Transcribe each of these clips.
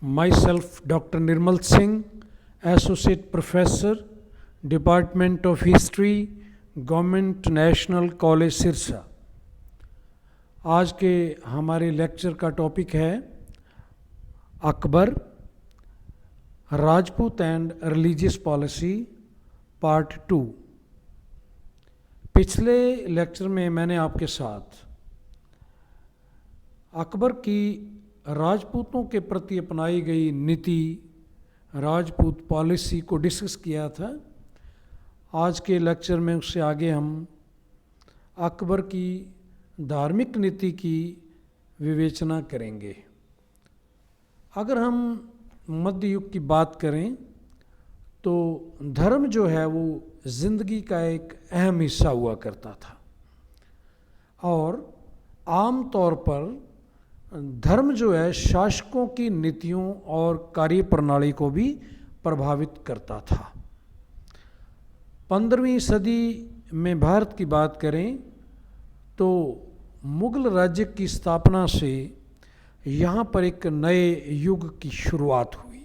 Myself, Dr. Nirmal Singh, Associate Professor, Department of History, government national college Sirsa. आज के हमारे lecture का topic है Akbar, Rajput and religious policy, part 2। पिछले लेक्चर में मैंने आपके साथ अकबर की राजपूतों के प्रति अपनाई गई नीति, राजपूत पॉलिसी को डिस्कस किया था। आज के लेक्चर में उससे आगे हम अकबर की धार्मिक नीति की विवेचना करेंगे। अगर हम मध्य युग की बात करें तो धर्म जो है वो ज़िंदगी का एक अहम हिस्सा हुआ करता था और आम तौर पर धर्म जो है शासकों की नीतियों और कार्य प्रणाली को भी प्रभावित करता था। 15वीं सदी में भारत की बात करें तो मुगल राज्य की स्थापना से यहाँ पर एक नए युग की शुरुआत हुई।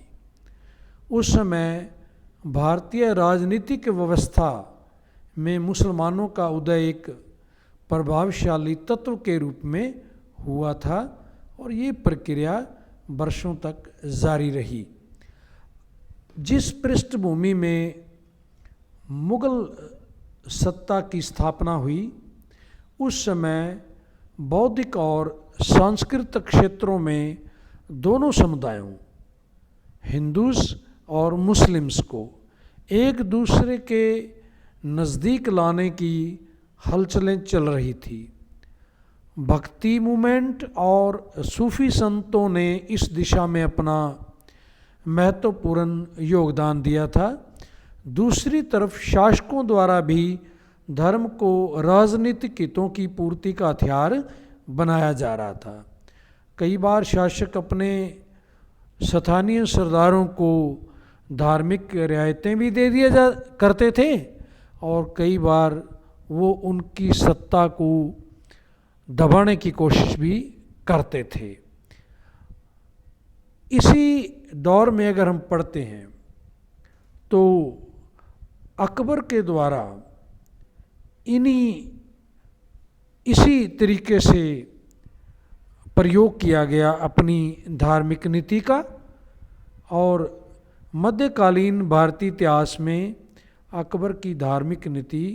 उस समय भारतीय राजनीतिक व्यवस्था में मुसलमानों का उदय एक प्रभावशाली तत्व के रूप में हुआ था और ये प्रक्रिया वर्षों तक जारी रही। जिस पृष्ठभूमि में मुगल सत्ता की स्थापना हुई उस समय बौद्धिक और सांस्कृतिक क्षेत्रों में दोनों समुदायों हिंदूस और मुस्लिम्स को एक दूसरे के नज़दीक लाने की हलचलें चल रही थी। भक्ति मूवमेंट और सूफी संतों ने इस दिशा में अपना महत्वपूर्ण योगदान दिया था। दूसरी तरफ शासकों द्वारा भी धर्म को राजनीतिक हितों की पूर्ति का हथियार बनाया जा रहा था। कई बार शासक अपने स्थानीय सरदारों को धार्मिक रियायतें भी दे दिया करते थे और कई बार वो उनकी सत्ता को दबाने की कोशिश भी करते थे। इसी दौर में अगर हम पढ़ते हैं तो अकबर के द्वारा इसी तरीके से प्रयोग किया गया अपनी धार्मिक नीति का और मध्यकालीन भारतीय इतिहास में अकबर की धार्मिक नीति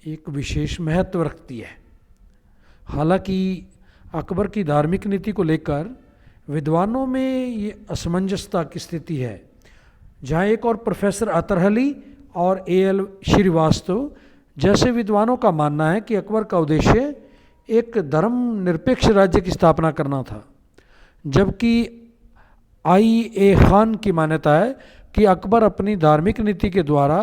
एक विशेष महत्व रखती है। हालांकि अकबर की धार्मिक नीति को लेकर विद्वानों में ये असमंजसता की स्थिति है, जहाँ एक और प्रोफेसर अतरहली और A.L. श्रीवास्तव जैसे विद्वानों का मानना है कि अकबर का उद्देश्य एक धर्मनिरपेक्ष राज्य की स्थापना करना था, जबकि I.A. खान की मान्यता है कि अकबर अपनी धार्मिक नीति के द्वारा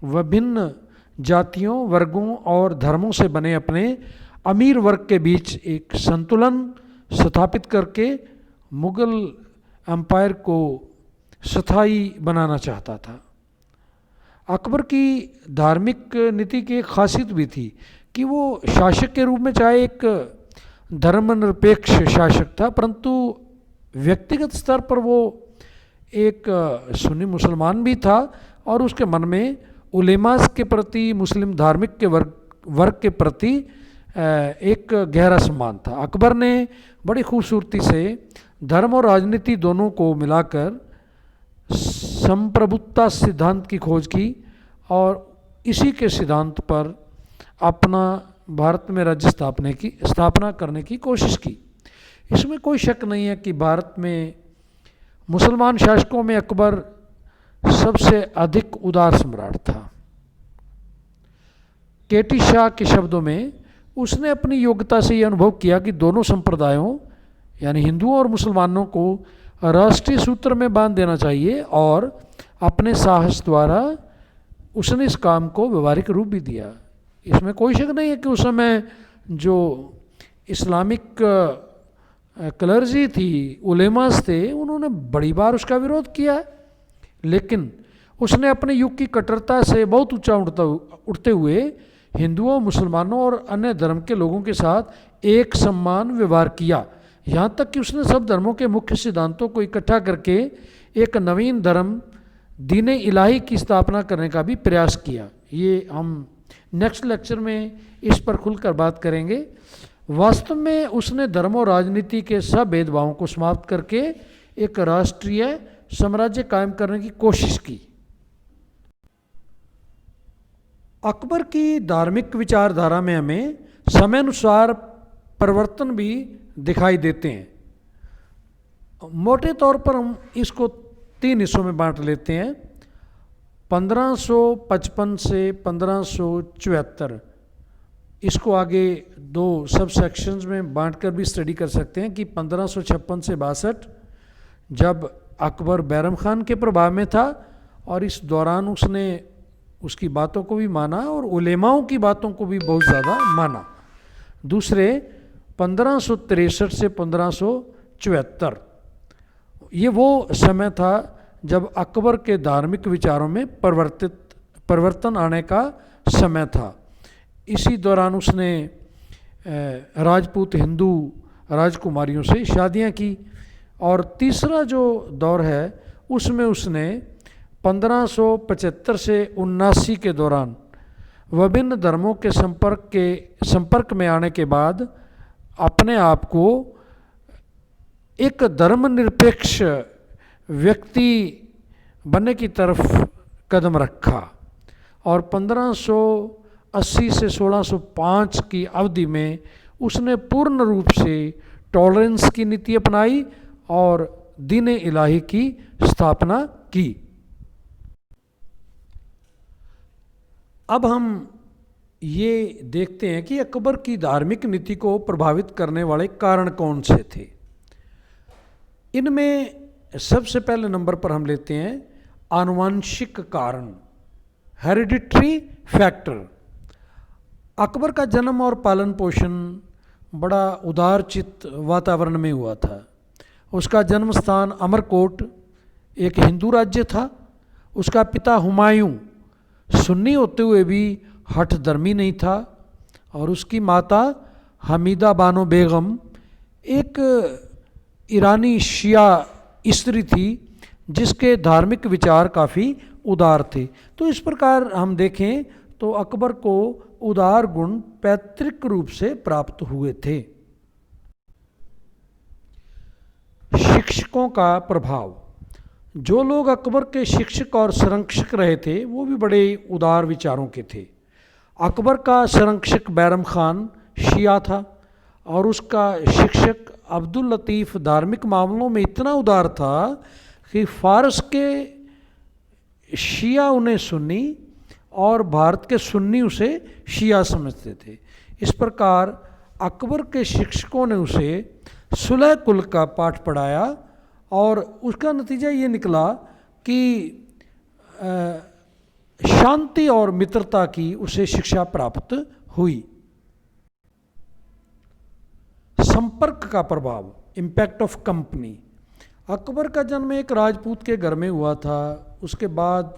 विभिन्न जातियों, वर्गों और धर्मों से बने अपने अमीर वर्ग के बीच एक संतुलन स्थापित करके मुगल एम्पायर को स्थायी बनाना चाहता था। अकबर की धार्मिक नीति की एक खासियत भी थी कि वो शासक के रूप में चाहे एक धर्मनिरपेक्ष शासक था, परंतु व्यक्तिगत स्तर पर वो एक सुन्नी मुसलमान भी था और उसके मन में उलेमास के प्रति, मुस्लिम धार्मिक के वर्ग के प्रति एक गहरा सम्मान था। अकबर ने बड़ी खूबसूरती से धर्म और राजनीति दोनों को मिलाकर संप्रभुता सिद्धांत की खोज की और इसी के सिद्धांत पर अपना भारत में राज्य स्थापना करने की कोशिश की। इसमें कोई शक नहीं है कि भारत में मुसलमान शासकों में अकबर सबसे अधिक उदार सम्राट था। केटी शाह के शब्दों में उसने अपनी योग्यता से ये अनुभव किया कि दोनों संप्रदायों यानी हिंदुओं और मुसलमानों को राष्ट्रीय सूत्र में बांध देना चाहिए और अपने साहस द्वारा उसने इस काम को व्यवहारिक रूप भी दिया। इसमें कोई शक नहीं है कि उस समय जो इस्लामिक क्लर्जी थी, उलेमास थे, उन्होंने बड़ी बार उसका विरोध किया, लेकिन उसने अपने युग की कट्टरता से बहुत ऊंचा उठते हुए हिंदुओं, मुसलमानों और अन्य धर्म के लोगों के साथ एक समान व्यवहार किया। यहाँ तक कि उसने सब धर्मों के मुख्य सिद्धांतों को इकट्ठा करके एक नवीन धर्म दीन इलाही की स्थापना करने का भी प्रयास किया। ये हम नेक्स्ट लेक्चर में इस पर खुलकर बात करेंगे। वास्तव में उसने धर्म और राजनीति के सब भेदभावों को समाप्त करके एक राष्ट्रीय साम्राज्य कायम करने की कोशिश की। अकबर की धार्मिक विचारधारा में हमें समयानुसार परिवर्तन भी दिखाई देते हैं। मोटे तौर पर हम इसको 3 हिस्सों में बांट लेते हैं। 1555 से 1574, इसको आगे 2 सब सेक्शंस में बांटकर भी स्टडी कर सकते हैं कि 1556 से 62, जब अकबर बैरम खान के प्रभाव में था और इस दौरान उसने उसकी बातों को भी माना और उलेमाओं की बातों को भी बहुत ज़्यादा माना। दूसरे 1563 से 1574, ये वो समय था जब अकबर के धार्मिक विचारों में परिवर्तन आने का समय था। इसी दौरान उसने राजपूत हिंदू राजकुमारियों से शादियां की। और तीसरा जो दौर है उसमें उसने 1575 से 79 के दौरान विभिन्न धर्मों के संपर्क में आने के बाद अपने आप को एक धर्मनिरपेक्ष व्यक्ति बनने की तरफ कदम रखा। और 1580 से 1605 की अवधि में उसने पूर्ण रूप से टॉलरेंस की नीति अपनाई और दीन इलाही की स्थापना की। अब हम ये देखते हैं कि अकबर की धार्मिक नीति को प्रभावित करने वाले कारण कौन से थे। इनमें सबसे पहले नंबर पर हम लेते हैं आनुवंशिक कारण, हेरिडिटरी फैक्टर। अकबर का जन्म और पालन पोषण बड़ा उदारचित्त वातावरण में हुआ था। उसका जन्म स्थान अमरकोट एक हिंदू राज्य था। उसका पिता हुमायूं सुन्नी होते हुए भी हठधर्मी नहीं था और उसकी माता हमीदा बानो बेगम एक ईरानी शिया स्त्री थी जिसके धार्मिक विचार काफ़ी उदार थे। तो इस प्रकार हम देखें तो अकबर को उदार गुण पैतृक रूप से प्राप्त हुए थे। शिक्षकों का प्रभाव, जो लोग अकबर के शिक्षक और संरक्षक रहे थे वो भी बड़े उदार विचारों के थे। अकबर का संरक्षक बैरम खान शिया था और उसका शिक्षक अब्दुल लतीफ़ धार्मिक मामलों में इतना उदार था कि फ़ारस के शिया उन्हें सुन्नी और भारत के सुन्नी उसे शिया समझते थे। इस प्रकार अकबर के शिक्षकों ने उसे सुलह कुल का पाठ पढ़ाया और उसका नतीजा ये निकला कि शांति और मित्रता की उसे शिक्षा प्राप्त हुई। संपर्क का प्रभाव, इम्पैक्ट ऑफ कंपनी। अकबर का जन्म एक राजपूत के घर में हुआ था। उसके बाद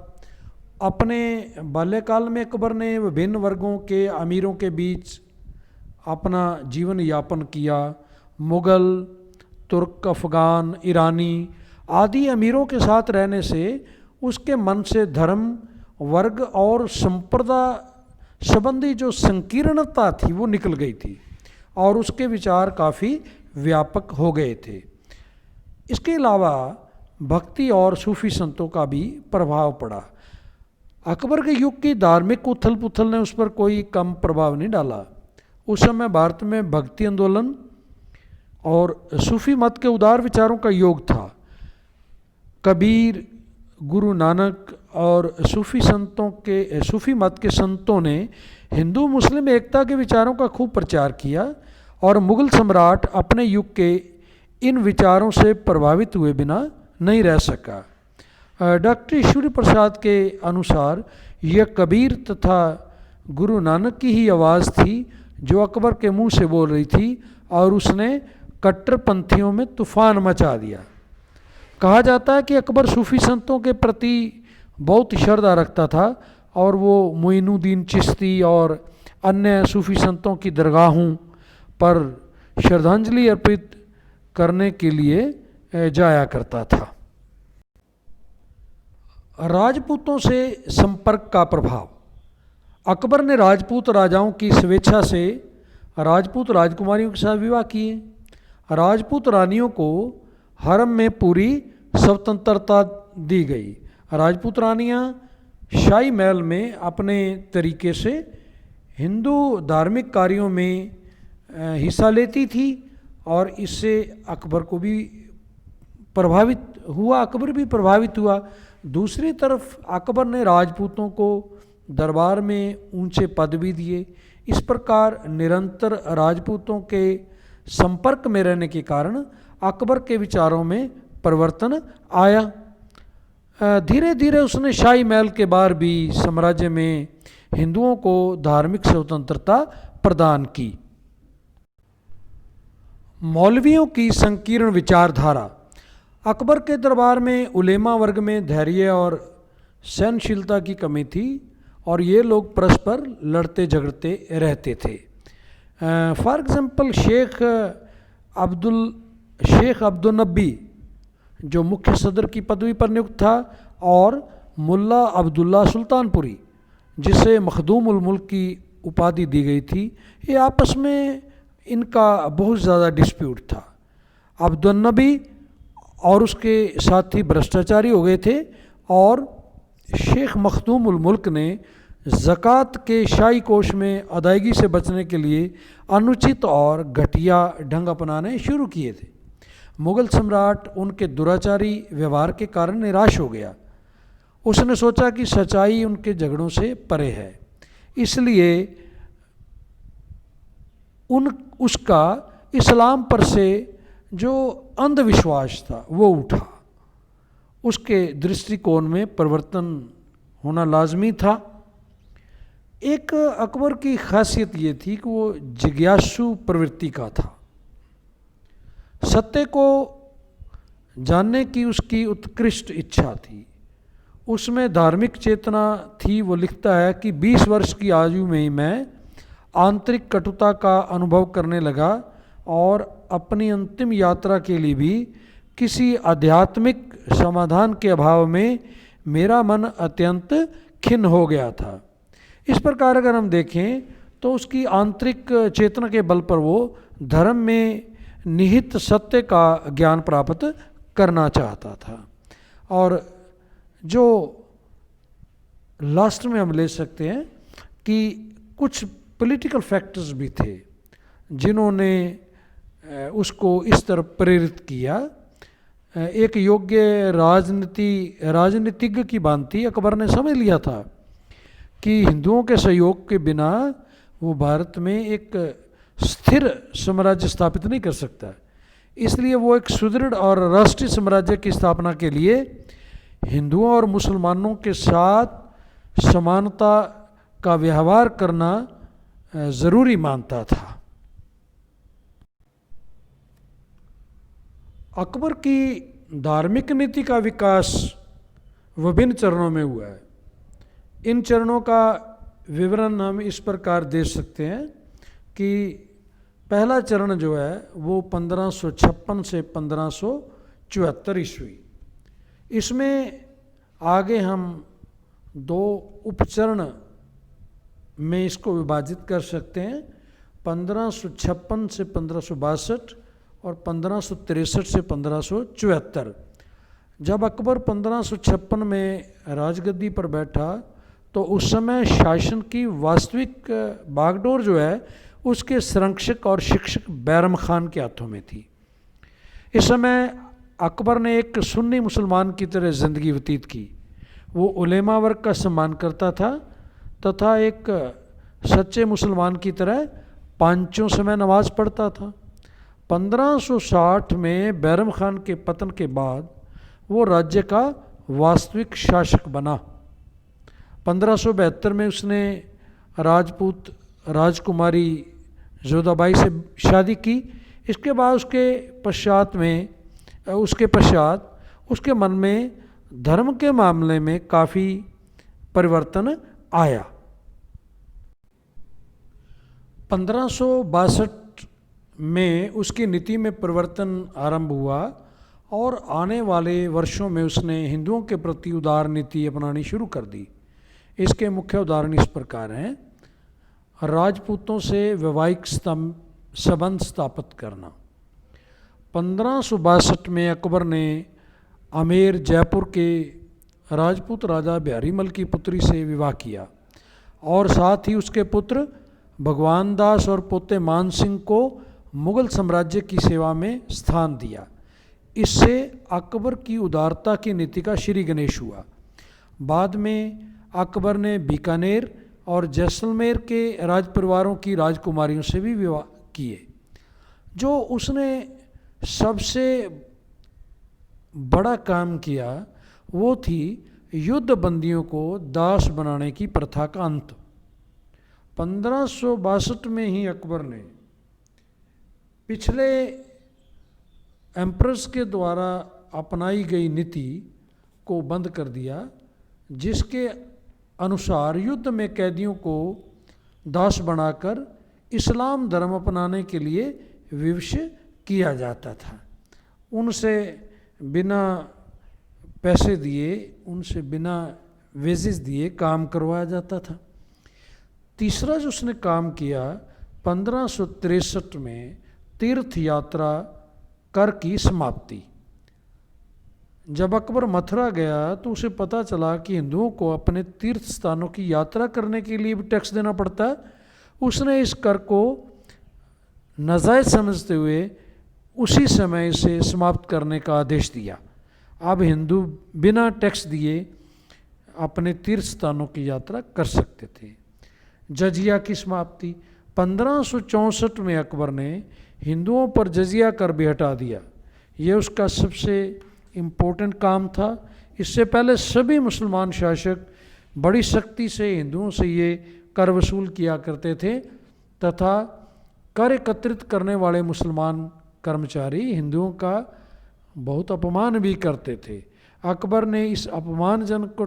अपने बाल्यकाल में अकबर ने विभिन्न वर्गों के अमीरों के बीच अपना जीवन यापन किया। मुग़ल, तुर्क, अफ़गान, ईरानी आदि अमीरों के साथ रहने से उसके मन से धर्म, वर्ग और संप्रदाय संबंधी जो संकीर्णता थी वो निकल गई थी और उसके विचार काफ़ी व्यापक हो गए थे। इसके अलावा भक्ति और सूफी संतों का भी प्रभाव पड़ा। अकबर के युग की धार्मिक उथल पुथल ने उस पर कोई कम प्रभाव नहीं डाला। उस समय भारत में भक्ति आंदोलन और सूफी मत के उदार विचारों का योग था। कबीर, गुरु नानक और सूफी मत के संतों ने हिंदू मुस्लिम एकता के विचारों का खूब प्रचार किया और मुग़ल सम्राट अपने युग के इन विचारों से प्रभावित हुए बिना नहीं रह सका। डॉक्टर ईश्वरी प्रसाद के अनुसार यह कबीर तथा गुरु नानक की ही आवाज़ थी जो अकबर के मुंह से बोल रही थी और उसने कट्टरपंथियों में तूफान मचा दिया। कहा जाता है कि अकबर सूफी संतों के प्रति बहुत श्रद्धा रखता था और वो मोइनुद्दीन चिश्ती और अन्य सूफी संतों की दरगाहों पर श्रद्धांजलि अर्पित करने के लिए जाया करता था। राजपूतों से संपर्क का प्रभाव। अकबर ने राजपूत राजाओं की स्वेच्छा से राजपूत राजकुमारियों के साथ विवाह किए। राजपूत रानियों को हरम में पूरी स्वतंत्रता दी गई। राजपूत रानियां शाही महल में अपने तरीके से हिंदू धार्मिक कार्यों में हिस्सा लेती थी और इससे अकबर को भी प्रभावित हुआ, अकबर भी प्रभावित हुआ। दूसरी तरफ अकबर ने राजपूतों को दरबार में ऊंचे पद भी दिए। इस प्रकार निरंतर राजपूतों के संपर्क में रहने के कारण अकबर के विचारों में परिवर्तन आया। धीरे धीरे उसने शाही महल के बाहर भी साम्राज्य में हिंदुओं को धार्मिक स्वतंत्रता प्रदान की। मौलवियों की संकीर्ण विचारधारा। अकबर के दरबार में उलेमा वर्ग में धैर्य और सहनशीलता की कमी थी और ये लोग परस्पर लड़ते झगड़ते रहते थे। फॉर एग्जांपल शेख अब्दुल नबी जो मुख्य सदर की पदवी पर नियुक्त था और मुल्ला अब्दुल्ला सुल्तानपुरी जिसे मखदूम उल मुल्क की उपाधि दी गई थी, ये आपस में इनका बहुत ज़्यादा डिस्प्यूट था। अब्दुल नबी और उसके साथी भ्रष्टाचारी हो गए थे और शेख मखदूम उल मुल्क ने ज़कात के शाही कोष में अदायगी से बचने के लिए अनुचित और घटिया ढंग अपनाने शुरू किए थे। मुग़ल सम्राट उनके दुराचारी व्यवहार के कारण निराश हो गया। उसने सोचा कि सच्चाई उनके झगड़ों से परे है, इसलिए उसका इस्लाम पर से जो अंधविश्वास था वो उठा। उसके दृष्टिकोण में परिवर्तन होना लाजमी था। एक अकबर की खासियत ये थी कि वो जिज्ञासु प्रवृत्ति का था। सत्य को जानने की उसकी उत्कृष्ट इच्छा थी। उसमें धार्मिक चेतना थी। वो लिखता है कि 20 वर्ष की आयु में ही मैं आंतरिक कटुता का अनुभव करने लगा और अपनी अंतिम यात्रा के लिए भी किसी आध्यात्मिक समाधान के अभाव में मेरा मन अत्यंत खिन्न हो गया था। इस प्रकार अगर हम देखें तो उसकी आंतरिक चेतना के बल पर वो धर्म में निहित सत्य का ज्ञान प्राप्त करना चाहता था। और जो लास्ट में हम ले सकते हैं कि कुछ पॉलिटिकल फैक्टर्स भी थे जिन्होंने उसको इस तरफ प्रेरित किया। एक योग्य राजनीतिज्ञ की भांति अकबर ने समझ लिया था कि हिंदुओं के सहयोग के बिना वो भारत में एक स्थिर साम्राज्य स्थापित नहीं कर सकता। इसलिए वो एक सुदृढ़ और राष्ट्रीय साम्राज्य की स्थापना के लिए हिंदुओं और मुसलमानों के साथ समानता का व्यवहार करना ज़रूरी मानता था। अकबर की धार्मिक नीति का विकास विभिन्न चरणों में हुआ है। इन चरणों का विवरण हम इस प्रकार दे सकते हैं कि पहला चरण जो है वो 1556 से 1574 ईस्वी। इसमें आगे हम 2 उपचरण में इसको विभाजित कर सकते हैं, 1556 से 1562 और 1563 से 1574। जब अकबर 1556 में राजगद्दी पर बैठा तो उस समय शासन की वास्तविक बागडोर जो है उसके संरक्षक और शिक्षक बैरम खान के हाथों में थी। इस समय अकबर ने एक सुन्नी मुसलमान की तरह ज़िंदगी व्यतीत की। वो उलेमा वर्ग का सम्मान करता था तथा एक सच्चे मुसलमान की तरह पांचों समय नमाज पढ़ता था। 1560 में बैरम खान के पतन के बाद वो राज्य का वास्तविक शासक बना। 1572 में उसने राजपूत राजकुमारी जोधाबाई से शादी की। इसके बाद उसके पश्चात उसके मन में धर्म के मामले में काफ़ी परिवर्तन आया। 1562 में उसकी नीति में परिवर्तन आरंभ हुआ और आने वाले वर्षों में उसने हिंदुओं के प्रति उदार नीति अपनानी शुरू कर दी। इसके मुख्य उदाहरण इस प्रकार हैं। राजपूतों से वैवाहिक संबंध स्थापित करना। 1562 में अकबर ने आमेर जयपुर के राजपूत राजा बिहारी मल की पुत्री से विवाह किया और साथ ही उसके पुत्र भगवान दास और पोते मान सिंह को मुगल साम्राज्य की सेवा में स्थान दिया। इससे अकबर की उदारता की नीति का श्री गणेश हुआ। बाद में अकबर ने बीकानेर और जैसलमेर के राजपरिवारों की राजकुमारियों से भी विवाह किए। जो उसने सबसे बड़ा काम किया वो थी युद्ध बंदियों को दास बनाने की प्रथा का अंत। 1562 में ही अकबर ने पिछले एम्परर्स के द्वारा अपनाई गई नीति को बंद कर दिया, जिसके अनुसार युद्ध में कैदियों को दास बनाकर इस्लाम धर्म अपनाने के लिए विवश किया जाता था। उनसे बिना पैसे दिए, उनसे बिना वेजेस दिए काम करवाया जाता था। तीसरा जो उसने काम किया, 1563 में तीर्थ यात्रा कर की समाप्ति। जब अकबर मथुरा गया तो उसे पता चला कि हिंदुओं को अपने तीर्थ स्थानों की यात्रा करने के लिए भी टैक्स देना पड़ता है। उसने इस कर को नाजायज़ समझते हुए उसी समय इसे समाप्त करने का आदेश दिया। अब हिंदू बिना टैक्स दिए अपने तीर्थ स्थानों की यात्रा कर सकते थे। जजिया की समाप्ति। 1564 में अकबर ने हिंदुओं पर जजिया कर भी हटा दिया। यह उसका सबसे इम्पोर्टेंट काम था। इससे पहले सभी मुसलमान शासक बड़ी सख्ती से हिंदुओं से ये कर वसूल किया करते थे तथा कर एकत्रित करने वाले मुसलमान कर्मचारी हिंदुओं का बहुत अपमान भी करते थे। अकबर ने इस अपमानजनक को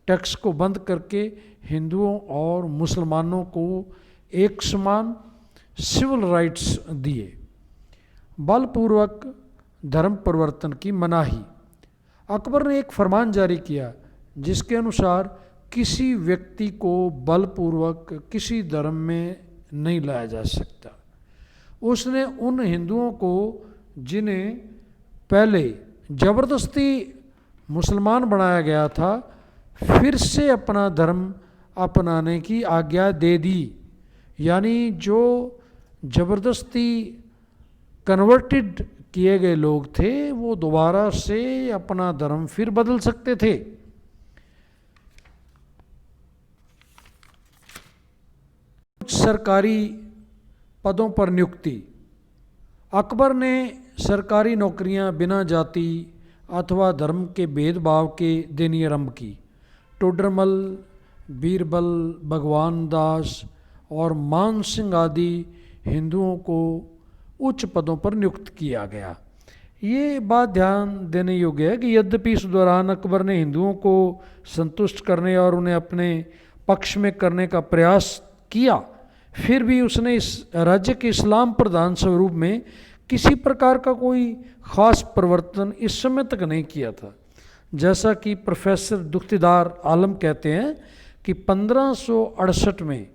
टैक्स को बंद करके हिंदुओं और मुसलमानों को एक समान सिविल राइट्स दिए। बलपूर्वक धर्म परिवर्तन की मनाही। अकबर ने एक फरमान जारी किया जिसके अनुसार किसी व्यक्ति को बलपूर्वक किसी धर्म में नहीं लाया जा सकता। उसने उन हिंदुओं को जिन्हें पहले ज़बरदस्ती मुसलमान बनाया गया था, फिर से अपना धर्म अपनाने की आज्ञा दे दी। यानी जो ज़बरदस्ती कन्वर्टेड किए गए लोग थे वो दोबारा से अपना धर्म फिर बदल सकते थे। कुछ सरकारी पदों पर नियुक्ति। अकबर ने सरकारी नौकरियां बिना जाति अथवा धर्म के भेदभाव के देनी आरंभ की। टोडरमल, बीरबल, भगवान दास और मान सिंह आदि हिंदुओं को उच्च पदों पर नियुक्त किया गया। ये बात ध्यान देने योग्य है कि यद्यपि इस दौरान अकबर ने हिंदुओं को संतुष्ट करने और उन्हें अपने पक्ष में करने का प्रयास किया, फिर भी उसने इस राज्य के इस्लाम प्रधान स्वरूप में किसी प्रकार का कोई ख़ास परिवर्तन इस समय तक नहीं किया था। जैसा कि प्रोफेसर दुख्तिदार आलम कहते हैं कि 1568 में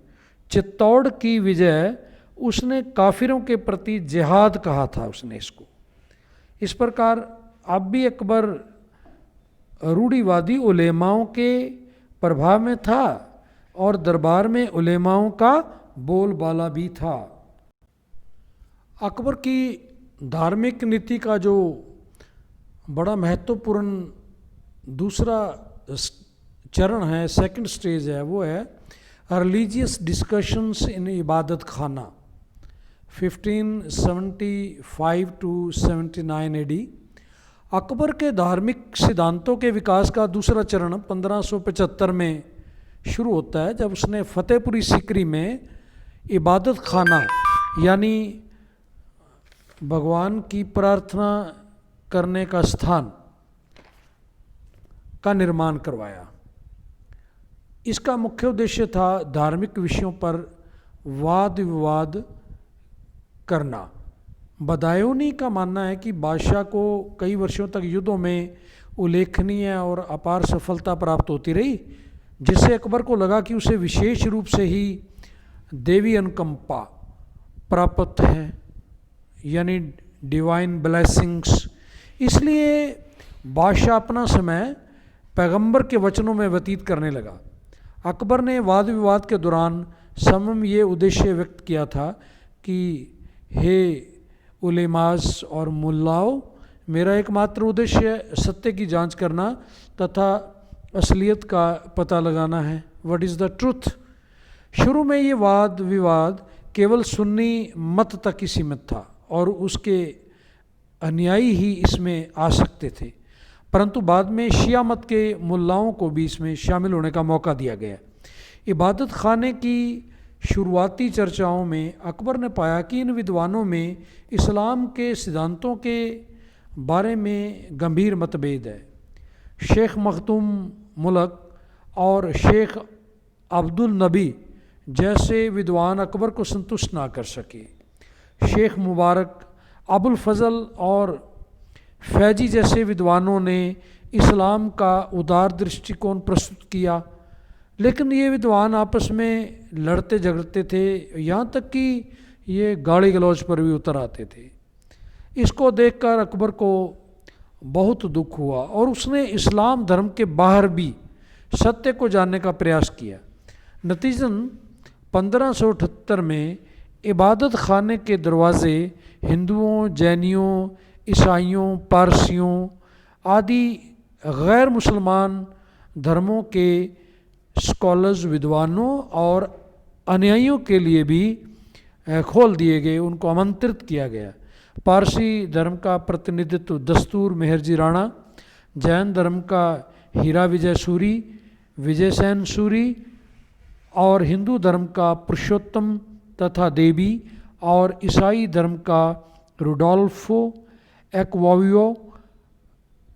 चित्तौड़ की विजय उसने काफिरों के प्रति जिहाद कहा था उसने इसको। इस प्रकार अब भी अकबर रूढ़िवादी उलेमाओं के प्रभाव में था और दरबार में उलेमाओं का बोलबाला भी था। अकबर की धार्मिक नीति का जो बड़ा महत्वपूर्ण दूसरा चरण है, सेकंड स्टेज है, वो है रिलीजियस डिस्कशंस इन इबादत खाना 1575 टू 79 AD। अकबर के धार्मिक सिद्धांतों के विकास का दूसरा चरण 1575 में शुरू होता है, जब उसने फतेहपुरी सीकरी में इबादत खाना यानी भगवान की प्रार्थना करने का स्थान का निर्माण करवाया। इसका मुख्य उद्देश्य था धार्मिक विषयों पर वाद विवाद करना। बदायूनी का मानना है कि बादशाह को कई वर्षों तक युद्धों में उल्लेखनीय और अपार सफलता प्राप्त होती रही, जिससे अकबर को लगा कि उसे विशेष रूप से ही देवी अनुकंपा प्राप्त है, यानी डिवाइन ब्लेसिंग्स। इसलिए बादशाह अपना समय पैगंबर के वचनों में व्यतीत करने लगा। अकबर ने वाद विवाद के दौरान समम ये उद्देश्य व्यक्त किया था कि हे उलेमास और मुल्लाओं, मेरा एकमात्र उद्देश्य सत्य की जांच करना तथा असलियत का पता लगाना है। What is the truth. शुरू में ये वाद विवाद केवल सुन्नी मत तक ही सीमित था और उसके अनुयायी ही इसमें आ सकते थे, परंतु बाद में शिया मत के मुल्लाओं को भी इसमें शामिल होने का मौका दिया गया। इबादत खाने की शुरुआती चर्चाओं में अकबर ने पाया कि इन विद्वानों में इस्लाम के सिद्धांतों के बारे में गंभीर मतभेद है। शेख मखदूम मुल्क और शेख अब्दुल नबी जैसे विद्वान अकबर को संतुष्ट ना कर सके। शेख मुबारक, अबुल फजल और फैजी जैसे विद्वानों ने इस्लाम का उदार दृष्टिकोण प्रस्तुत किया, लेकिन ये विद्वान आपस में लड़ते झगड़ते थे, यहाँ तक कि ये गाली गलौज पर भी उतर आते थे। इसको देखकर अकबर को बहुत दुख हुआ और उसने इस्लाम धर्म के बाहर भी सत्य को जानने का प्रयास किया। नतीजन 1578 में इबादत खाने के दरवाज़े हिंदुओं, जैनियों, ईसाइयों, पारसियों आदि गैर मुसलमान धर्मों के स्कॉलर्स, विद्वानों और अनुयायियों के लिए भी खोल दिए गए, उनको आमंत्रित किया गया। पारसी धर्म का प्रतिनिधित्व दस्तूर मेहरजी राणा, जैन धर्म का हीरा विजय सूरी, विजय सेन सूरी और हिंदू धर्म का पुरुषोत्तम तथा देवी और ईसाई धर्म का रुडोल्फो एक्वावियो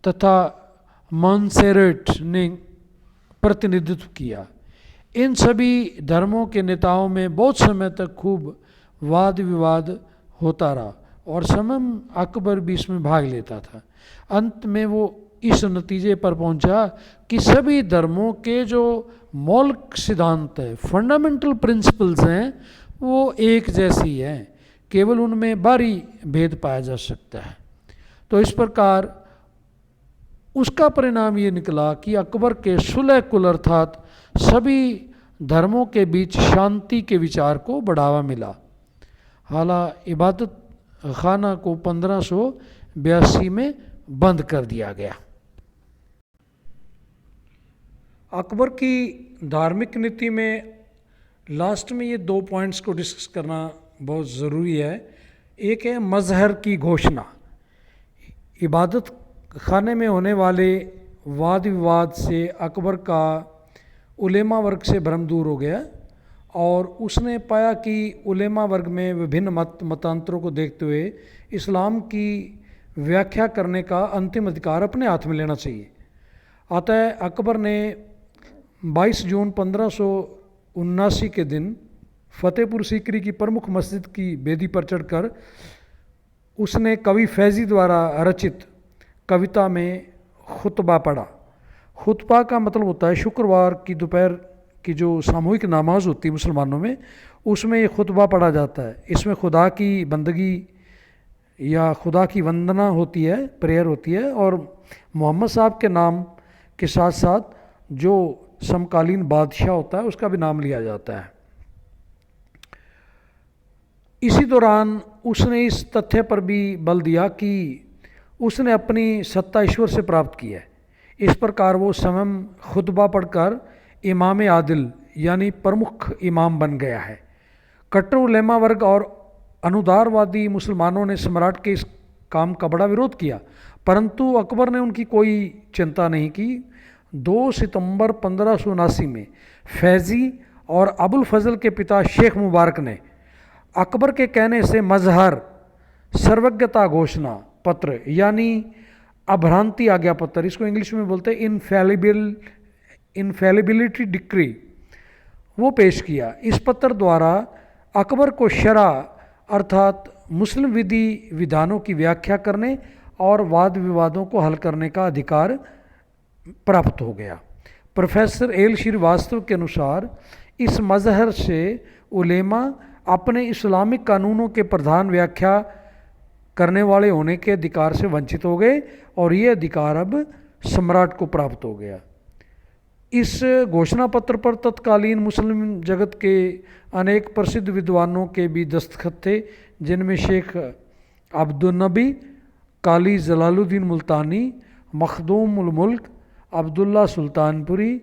तथा मॉन्सेरेट ने प्रतिनिधित्व किया। इन सभी धर्मों के नेताओं में बहुत समय तक खूब वाद विवाद होता रहा और समम अकबर भी इसमें भाग लेता था। अंत में वो इस नतीजे पर पहुंचा कि सभी धर्मों के जो मौलिक सिद्धांत है, फंडामेंटल प्रिंसिपल्स हैं, वो एक जैसी हैं, केवल उनमें बारी भेद पाया जा सकता है। तो इस प्रकार उसका परिणाम ये निकला कि अकबर के सुलह कुल अर्थात सभी धर्मों के बीच शांति के विचार को बढ़ावा मिला। हालांकि इबादत खाना को 1582 में बंद कर दिया गया। अकबर की धार्मिक नीति में लास्ट में ये 2 पॉइंट्स को डिस्कस करना बहुत ज़रूरी है। एक है मजहर की घोषणा। इबादत खाने में होने वाले वाद विवाद से अकबर का उलेमा वर्ग से भ्रम दूर हो गया और उसने पाया कि उलेमा वर्ग में विभिन्न मतांतरों को देखते हुए इस्लाम की व्याख्या करने का अंतिम अधिकार अपने हाथ में लेना चाहिए। अतः अकबर ने 22 जून 1579 के दिन फतेहपुर सीकरी की प्रमुख मस्जिद की बेदी पर चढ़कर उसने कवि फैजी द्वारा रचित कविता में खुतबा पढ़ा। खुतबा का मतलब होता है शुक्रवार की दोपहर की जो सामूहिक नमाज होती है मुसलमानों में, उसमें ये खुतबा पढ़ा जाता है। इसमें खुदा की बंदगी या खुदा की वंदना होती है, प्रेयर होती है और मोहम्मद साहब के नाम के साथ साथ जो समकालीन बादशाह होता है उसका भी नाम लिया जाता है। इसी दौरान उसने इस तथ्य पर भी बल दिया कि उसने अपनी सत्ता ईश्वर से प्राप्त की है। इस प्रकार वो स्वयं खुतबा पढ़कर इमाम आदिल यानी प्रमुख इमाम बन गया है। कट्टर उलेमा वर्ग और अनुदारवादी मुसलमानों ने सम्राट के इस काम का बड़ा विरोध किया, परंतु अकबर ने उनकी कोई चिंता नहीं की। 2 सितंबर 1579 में फैजी और अबुल फजल के पिता शेख मुबारक ने अकबर के कहने से मजहर सर्वज्ञता घोषणा पत्र यानी अभ्रांति आज्ञा पत्र, इसको इंग्लिश में बोलते हैं इनफैलिबिलिटी डिक्री, वो पेश किया। इस पत्र द्वारा अकबर को शरा अर्थात मुस्लिम विधि विधानों की व्याख्या करने और वाद विवादों को हल करने का अधिकार प्राप्त हो गया। प्रोफेसर एल श्रीवास्तव के अनुसार इस मजहर से उलेमा अपने इस्लामिक कानूनों के प्रधान व्याख्या करने वाले होने के अधिकार से वंचित हो गए और ये अधिकार अब सम्राट को प्राप्त हो गया। इस घोषणा पत्र पर तत्कालीन मुस्लिम जगत के अनेक प्रसिद्ध विद्वानों के भी दस्तखत थे, जिनमें शेख अब्दुल नबी, काली जलालुद्दीन मुल्तानी, मखदूम उल मुल्क, अब्दुल्ला सुल्तानपुरी,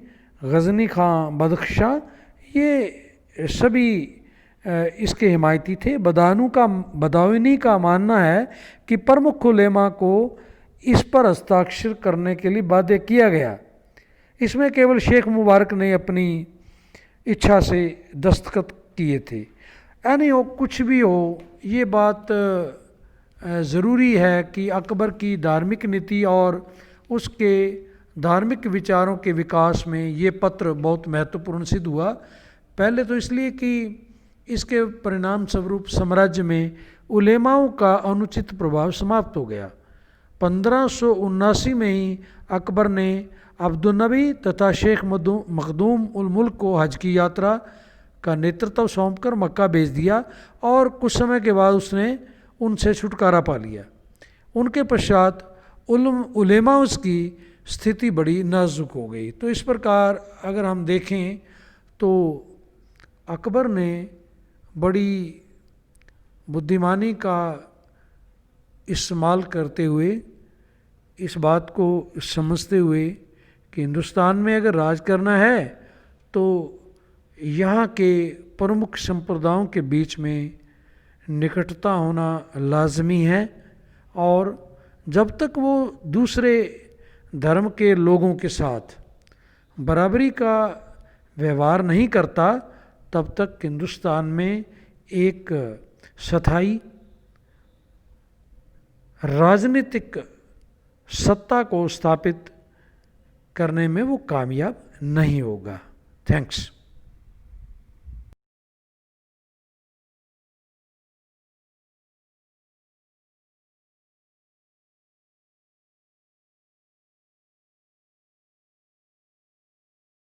गजनी खां बदख्शां, ये सभी इसके हिमायती थे। बदायूनी का मानना है कि प्रमुख उलेमा को इस पर हस्ताक्षर करने के लिए बाध्य किया गया। इसमें केवल शेख मुबारक ने अपनी इच्छा से दस्तखत किए थे। यानी हो कुछ भी हो, ये बात ज़रूरी है कि अकबर की धार्मिक नीति और उसके धार्मिक विचारों के विकास में ये पत्र बहुत महत्वपूर्ण सिद्ध हुआ। पहले तो इसलिए कि इसके परिणाम स्वरूप साम्राज्य में उलेमाओं का अनुचित प्रभाव समाप्त हो गया। 1579 में ही अकबर ने अब्दुल नबी तथा शेख मखदूम उल मुल्क को हज की यात्रा का नेतृत्व सौंपकर मक्का भेज दिया और कुछ समय के बाद उसने उनसे छुटकारा पा लिया। उनके पश्चात उलेमा की स्थिति बड़ी नाजुक हो गई। तो इस प्रकार अगर हम देखें तो अकबर ने बड़ी बुद्धिमानी का इस्तेमाल करते हुए, इस बात को समझते हुए कि हिंदुस्तान में अगर राज करना है तो यहाँ के प्रमुख संप्रदायों के बीच में निकटता होना लाजमी है, और जब तक वो दूसरे धर्म के लोगों के साथ बराबरी का व्यवहार नहीं करता, तब तक हिंदुस्तान में एक स्थायी राजनीतिक सत्ता को स्थापित करने में वो कामयाब नहीं होगा। थैंक्स।